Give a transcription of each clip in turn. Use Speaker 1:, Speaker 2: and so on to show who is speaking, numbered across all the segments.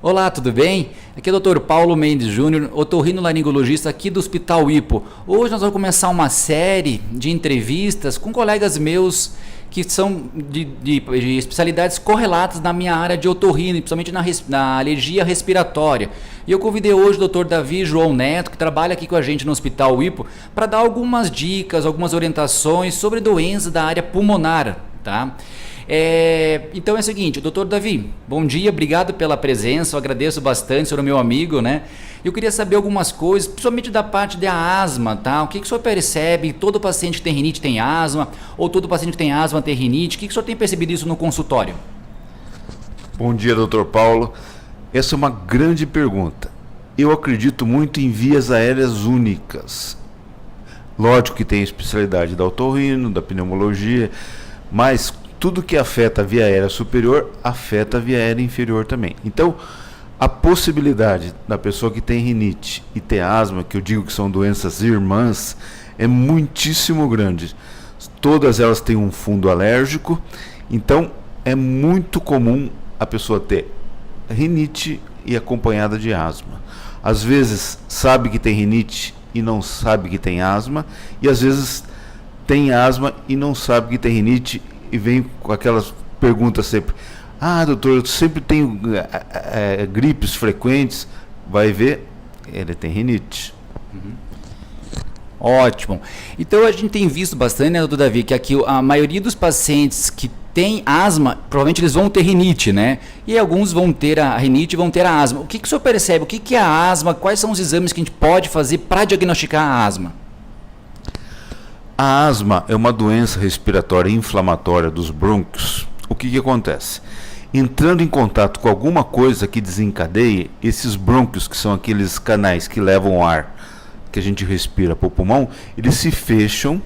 Speaker 1: Olá, tudo bem? Aqui é o Dr. Paulo Mendes Júnior, otorrinolaringologista aqui do Hospital Hipo. Hoje nós vamos começar uma série de entrevistas com colegas meus que são de especialidades correlatas na minha área de otorrino, principalmente na alergia respiratória. E eu convidei hoje o Dr. Davi João Neto, que trabalha aqui com a gente no Hospital Hipo, para dar algumas dicas, algumas orientações sobre doenças da área pulmonar, tá? Então é o seguinte, doutor Davi, bom dia, obrigado pela presença, eu agradeço bastante, o senhor é meu amigo, né? Eu queria saber algumas coisas, principalmente da parte da asma, tá? O que o senhor percebe? Todo paciente que tem rinite tem asma? Ou todo paciente que tem asma tem rinite? O que o senhor tem percebido isso no consultório?
Speaker 2: Bom dia, doutor Paulo. Essa é uma grande pergunta. Eu acredito muito em vias aéreas únicas. Lógico que tem a especialidade da otorrino, da pneumologia, mas tudo que afeta a via aérea superior, afeta a via aérea inferior também. Então, a possibilidade da pessoa que tem rinite e ter asma, que eu digo que são doenças irmãs, é muitíssimo grande. Todas elas têm um fundo alérgico, então é muito comum a pessoa ter rinite e acompanhada de asma. Às vezes sabe que tem rinite e não sabe que tem asma, e às vezes tem asma e não sabe que tem rinite e vem com aquelas perguntas sempre: ah, doutor, eu sempre tenho gripes frequentes. Vai ver, ele tem rinite.
Speaker 1: Ótimo. Então a gente tem visto bastante, né, doutor Davi, que aqui a maioria dos pacientes que tem asma, provavelmente eles vão ter rinite, né? E alguns vão ter a rinite e vão ter a asma. O que o senhor percebe? O que é a asma? Quais são os exames que a gente pode fazer para diagnosticar a asma?
Speaker 2: A asma é uma doença respiratória inflamatória dos brônquios. O que acontece? Entrando em contato com alguma coisa que desencadeie, esses brônquios, que são aqueles canais que levam o ar que a gente respira para o pulmão, eles se fecham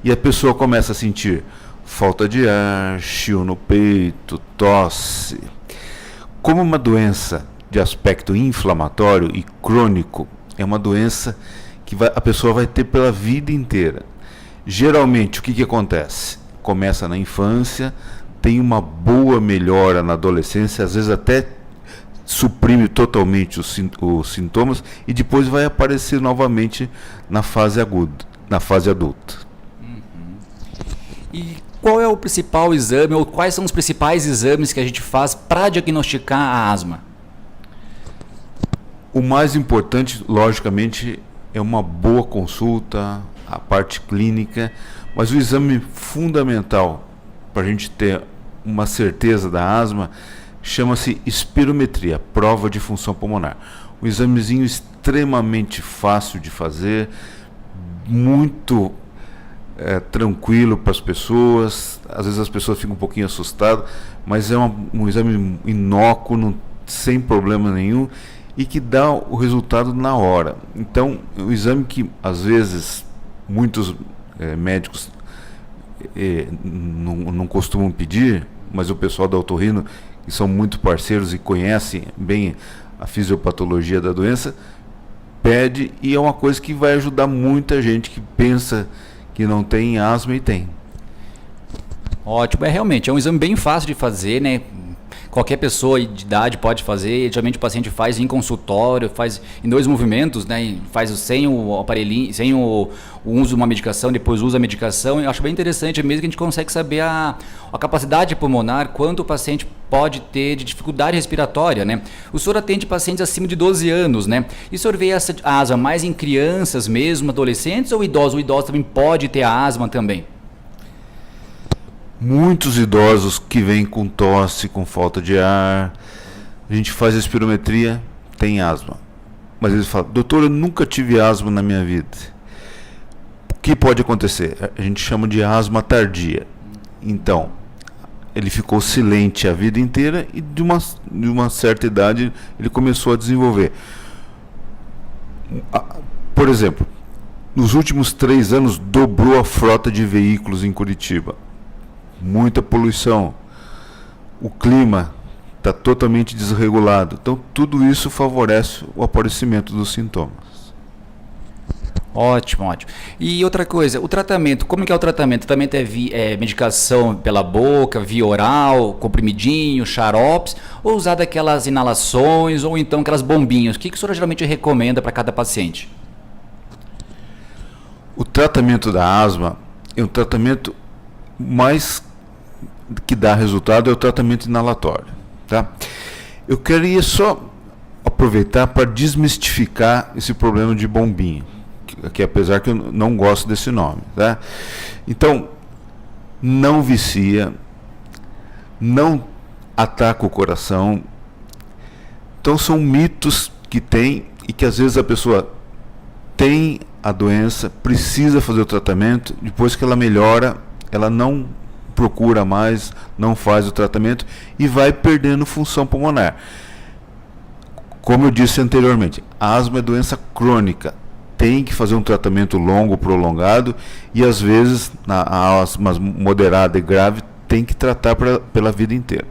Speaker 2: e a pessoa começa a sentir falta de ar, chiu no peito, tosse. Como uma doença de aspecto inflamatório e crônico, é uma doença que a pessoa vai ter pela vida inteira. Geralmente, o que acontece? Começa na infância, tem uma boa melhora na adolescência, às vezes até suprime totalmente os sintomas e depois vai aparecer novamente na fase aguda, na fase adulta.
Speaker 1: E qual é o principal exame, ou quais são os principais exames que a gente faz para diagnosticar a asma?
Speaker 2: O mais importante, logicamente, é uma boa consulta, a parte clínica, mas o exame fundamental para a gente ter uma certeza da asma chama-se espirometria, prova de função pulmonar. Um examezinho extremamente fácil de fazer, muito tranquilo para as pessoas. Às vezes as pessoas ficam um pouquinho assustadas, mas é um exame inócuo, sem problema nenhum, e que dá o resultado na hora. Então, o exame que às vezes muitos médicos não costumam pedir, mas o pessoal da otorrino, que são muito parceiros e conhecem bem a fisiopatologia da doença, pede, e é uma coisa que vai ajudar muita gente que pensa que não tem asma e tem.
Speaker 1: Ótimo, realmente é um exame bem fácil de fazer, né? Qualquer pessoa de idade pode fazer. Geralmente o paciente faz em consultório, faz em 2 movimentos, né? Faz sem o aparelhinho, sem o uso de uma medicação, depois usa a medicação. Eu acho bem interessante mesmo que a gente consegue saber a capacidade pulmonar, quanto o paciente pode ter de dificuldade respiratória, né? O senhor atende pacientes acima de 12 anos, né? E o senhor vê essa asma mais em crianças mesmo, adolescentes ou idosos? O idoso também pode ter a asma também?
Speaker 2: Muitos idosos que vêm com tosse, com falta de ar, a gente faz a espirometria, tem asma. Mas eles falam: doutor, eu nunca tive asma na minha vida. O que pode acontecer? A gente chama de asma tardia. Então, ele ficou silente a vida inteira e de uma certa idade ele começou a desenvolver. Por exemplo, nos últimos 3 anos dobrou a frota de veículos em Curitiba. Muita poluição, o clima está totalmente desregulado, então tudo isso favorece o aparecimento dos sintomas.
Speaker 1: Ótimo, ótimo. E outra coisa, o tratamento, como que é o tratamento? O tratamento é medicação pela boca, via oral, comprimidinho, xaropes, ou usar daquelas inalações, ou então aquelas bombinhas? O que o senhor geralmente recomenda para cada paciente?
Speaker 2: O tratamento da asma é um tratamento mais que dá resultado, é o tratamento inalatório, tá? Eu queria só aproveitar para desmistificar esse problema de bombinha, que apesar que eu não gosto desse nome, tá? Então, não vicia, não ataca o coração. Então são mitos que tem e que às vezes a pessoa tem a doença, precisa fazer o tratamento, depois que ela melhora, ela não procura mais, não faz o tratamento e vai perdendo função pulmonar. Como eu disse anteriormente, a asma é doença crônica, tem que fazer um tratamento longo, prolongado, e às vezes a asma moderada e grave tem que tratar pela vida inteira.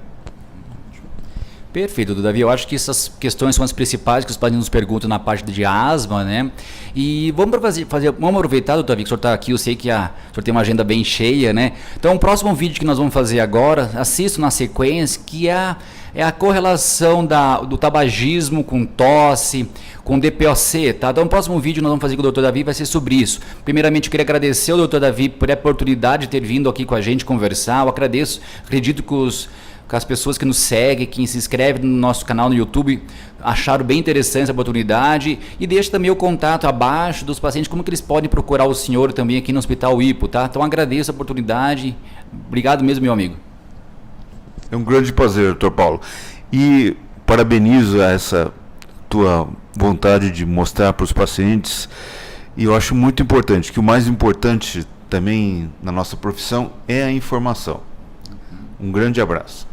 Speaker 1: Perfeito, Davi. Eu acho que essas questões são as principais que os pacientes nos perguntam na parte de asma, né? E vamos aproveitar, Davi, que o senhor está aqui, eu sei que o senhor tem uma agenda bem cheia, né? Então, o próximo vídeo que nós vamos fazer agora, assisto na sequência, que é a correlação do tabagismo com tosse, com DPOC, tá? Então, o próximo vídeo que nós vamos fazer com o Dr. Davi vai ser sobre isso. Primeiramente, eu queria agradecer ao Dr. Davi por a oportunidade de ter vindo aqui com a gente conversar. Eu agradeço, acredito que as pessoas que nos seguem, que se inscrevem no nosso canal no YouTube, acharam bem interessante essa oportunidade, e deixa também o contato abaixo dos pacientes, como que eles podem procurar o senhor também aqui no Hospital Hipo, tá? Então agradeço a oportunidade, obrigado mesmo, meu amigo.
Speaker 2: É um grande prazer, Dr. Paulo, e parabenizo essa tua vontade de mostrar para os pacientes, e eu acho muito importante, que o mais importante também na nossa profissão é a informação. Um grande abraço.